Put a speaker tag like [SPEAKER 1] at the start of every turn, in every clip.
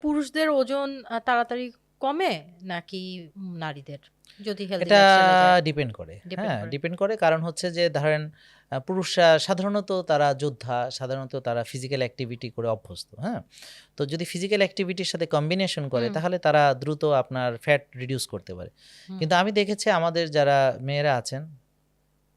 [SPEAKER 1] পুরুষদের ওজন তাড়াতাড়ি কমে নাকি নারীদের? যদি হেলথি
[SPEAKER 2] এটা
[SPEAKER 1] লাইফস্টাইলে যায়?
[SPEAKER 2] ডিপেন্ড করে।
[SPEAKER 1] ডিপেন্ড
[SPEAKER 2] হ্যাঁ,
[SPEAKER 1] করে।
[SPEAKER 2] ডিপেন্ড করে কারণ হচ্ছে যে ধরেন পুরুষরা সাধারণত তারা যোদ্ধা, সাধারণত তারা ফিজিক্যাল অ্যাক্টিভিটি করে অভ্যস্ত, হ্যাঁ? তো যদি ফিজিক্যাল অ্যাক্টিভিটির সাথে কম্বিনেশন করে
[SPEAKER 1] হুম,
[SPEAKER 2] তাহলে তারা দ্রুত আপনার ফ্যাট রিডিউস করতে পারে।
[SPEAKER 1] হুম।
[SPEAKER 2] কিন্তু আমি দেখেছি আমাদের যারা মেয়েরা আছেন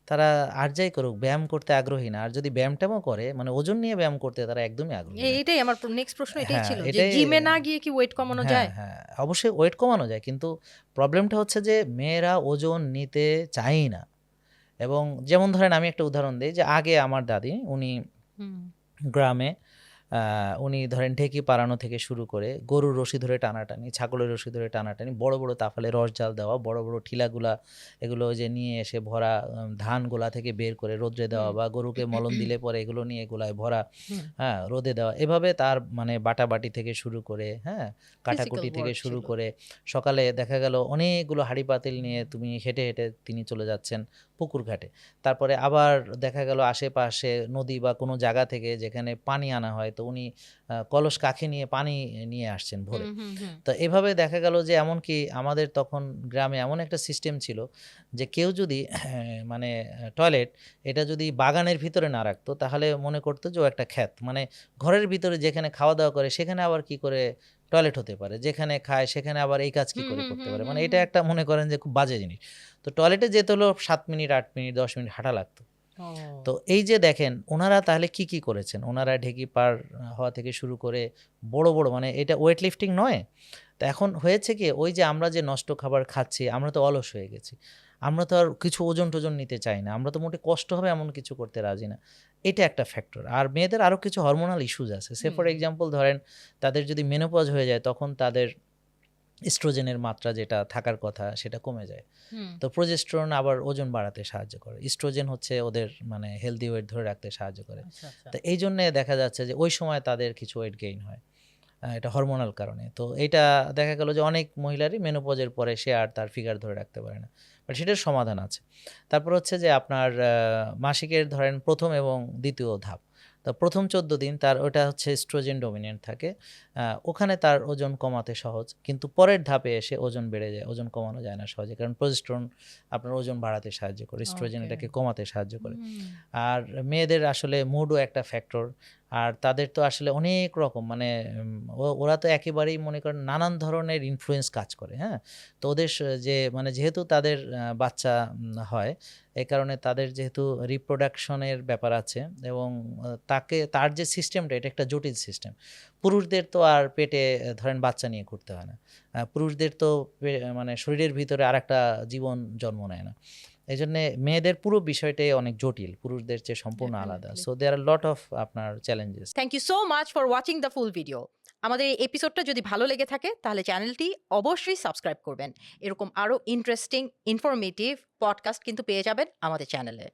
[SPEAKER 2] তারা আর যাই করুক ব্যায়াম করতে আগ্রহী না। আর যদি ব্যায়াম-ট্যায়ামও করে মানে ওজন নিয়ে ব্যায়াম করতে তারা একদমই আগ্রহী না।
[SPEAKER 1] এটাই আমার নেক্সট প্রশ্ন এটাই
[SPEAKER 2] হ্যাঁ,
[SPEAKER 1] ছিল যে
[SPEAKER 2] এটাই
[SPEAKER 1] জিমে না গিয়ে কি ওয়েট কমানো
[SPEAKER 2] হ্যাঁ,
[SPEAKER 1] যায়?
[SPEAKER 2] হ্যাঁ। অবশ্যই ওয়েট কমানো যায়। কিন্তু প্রবলেমটা হচ্ছে যে মেয়েরা ওজন নিতে চায়ই না। এবং যেমন ধরেন আমি একটা উদাহরণ দেই যে আগে আমার দাদি উনি
[SPEAKER 1] হুম,
[SPEAKER 2] গ্রামে আ উনি ধরেন ঢেঁকি পাড়ানো থেকে শুরু করে গরুর রশি ধরে টানাটানি, ছাগলের রশি ধরে টানাটানি, বড়, বড় তাফালে রস জাল দেওয়া, বড়, বড় ঠিলাগুলা এগুলো ওই যে নিয়ে এসে ভরা ধানগুলা থেকে বের করে রৌদ্রে দেওয়া
[SPEAKER 1] হুম,
[SPEAKER 2] বা গরুকে মলন দিলে পরে এগুলো নিয়ে গোলায় ভরা,
[SPEAKER 1] হুম।
[SPEAKER 2] হ্যাঁ? রোদে দেওয়া। এভাবে তার মানে বাটাবাটি থেকে শুরু করে, হ্যাঁ?
[SPEAKER 1] ফিজিক্যাল
[SPEAKER 2] কাটাকুটি থেকে
[SPEAKER 1] ওয়ার্ক
[SPEAKER 2] শুরু
[SPEAKER 1] ছিল।
[SPEAKER 2] করে সকালে দেখা গেল অনেকগুলো হাঁড়ি পাতিল নিয়ে তুমি হেঁটে, হেঁটে তিনি চলে যাচ্ছেন পুকুর ঘাটে। তারপরে আবার দেখা গেল আশেপাশে নদী বা কোনো জায়গা থেকে যেখানে পানি আনা হয় তো উনি কলস কাঁখে নিয়ে পানি নিয়ে আসছেন ভরে।
[SPEAKER 1] হুম, হুম, হুম।
[SPEAKER 2] তো এভাবে দেখা গেল যে এমনকি আমাদের তখন গ্রামে এমন একটা সিস্টেম ছিল যে কেউ যদি মানে টয়লেট এটা যদি বাগানের ভিতরে না রাখতো তাহলে মনে করতো যে ও একটা ক্ষেত। মানে ঘরের ভিতরে যেখানে খাওয়া-দাওয়া করে সেখানে আবার কি করে টয়লেট হতে পারে? যেখানে খায় সেখানে আবার এই কাজ কি
[SPEAKER 1] হুম,
[SPEAKER 2] করে
[SPEAKER 1] হুম,
[SPEAKER 2] করতে
[SPEAKER 1] হুম,
[SPEAKER 2] পারে?
[SPEAKER 1] হুম,
[SPEAKER 2] মানে এটা
[SPEAKER 1] হুম।
[SPEAKER 2] একটা মনে করেন যে খুব বাজে জিনিস। তো টয়লেটে যেতে হলেও ৭ মিনিট, ৮ মিনিট, ১০ মিনিট হাঁটা লাগতো। তো
[SPEAKER 1] ও।
[SPEAKER 2] এই যে দেখেন উনারা তাহলে কি, কি করেছেন? উনারা ঢেঁকি পার হওয়া থেকে শুরু করে বড়, বড় মানে এটা ওয়েট লিফটিং নয়। তো এখন হয়েছে কি ওই যে আমরা যে নষ্ট খাবার খাচ্ছি আমরা তো অলস হয়ে গেছি। আমরা তো আর কিছু ওজন-টোজন নিতে চাই না। আমরা তো মোটে কষ্ট হবে এমন কিছু করতে রাজি না। এটা একটা ফ্যাক্টর। আর মেয়েদের আরো কিছু হরমোনাল ইস্যুস আছে। সে ফর
[SPEAKER 1] হুম,
[SPEAKER 2] এক্সাম্পল ধরেন তাদের যদি মেনোপজ হয়ে যায় তখন তাদের এস্ট্রোজেনের মাত্রা যেটা থাকার কথা সেটা কমে যায়।
[SPEAKER 1] হুম।
[SPEAKER 2] তো প্রোজেস্টেরন আবার ওজন বাড়াতে সাহায্য করে। ইস্ট্রোজেন হচ্ছে ওদের মানে হেলথি ওয়েট ধরে রাখতে সাহায্য করে।
[SPEAKER 1] আচ্ছা, আচ্ছা।
[SPEAKER 2] তো এইজন্যে দেখা যাচ্ছে যে ওই সময় তাদের কিছু ওয়েট গেইন হয়। এটা হরমোনাল কারণে। তো এইটা দেখা গেল যে অনেক মহিলারই মেনোপজের পরে সে আর তার ফিগার ধরে রাখতে পারে না। বাট সেটার সমাধান আছে। তারপর হচ্ছে যে আপনার মাসিকের ধরেন ১ম এবং ২য় ধাপ। তো ১ম ১৪ দিন তার ওটা হচ্ছে এস্ট্রোজেন ডমিন্যান্ট থাকে। ওখানে তার ওজন কমাতে সহজ। কিন্তু পরের ধাপে এসে ওজন বেড়ে যায়। ওজন কমানো যায় না সহজে। কারণ প্রোজেস্টেরন আপনার ওজন বাড়াতে সাহায্য করে। এস্ট্রোজেন
[SPEAKER 1] ওকে।
[SPEAKER 2] এটাকে কমাতে সাহায্য করে।
[SPEAKER 1] হুম।
[SPEAKER 2] আর মেয়েদের আসলে মুডও একটা ফ্যাক্টর। আর তাদের তো আসলে অনেক রকম মানে ওরা তো একেবারেই মনে করেন নানান ধরনের ইনফ্লুয়েন্স কাজ করে, হ্যাঁ? তো ওদের যে মানে যেহেতু তাদের বাচ্চা হয়, এই কারণে তাদের যেহেতু রিপ্রোডাকশন এর ব্যাপার আছে এবং তার যে সিস্টেমটা এটা একটা জটিল সিস্টেম। পুরুষদের তো আর পেটে ধরেন বাচ্চা নিয়ে ঘুরতে হয় না। পুরুষদের তো মানে শরীরের ভিতরে আরেকটা জীবন জন্ম নেয় না। এজন্যে মেয়েদের পুরো বিষয়টাই অনেক জটিল। পুরুষদের চেয়ে সম্পূর্ণ আলাদা।
[SPEAKER 1] Definitely.
[SPEAKER 2] So there are lot of আপনার challenges.
[SPEAKER 1] Thank you so much for watching the full video. আমাদের এই এপিসোডটা যদি ভালো লেগে থাকে তাহলে চ্যানেলটি অবশ্যই সাবস্ক্রাইব করবেন। এরকম আরো ইন্টারেস্টিং ইনফরমেটিভ পডকাস্ট কিন্তু পেয়ে যাবেন আমাদের চ্যানেলে।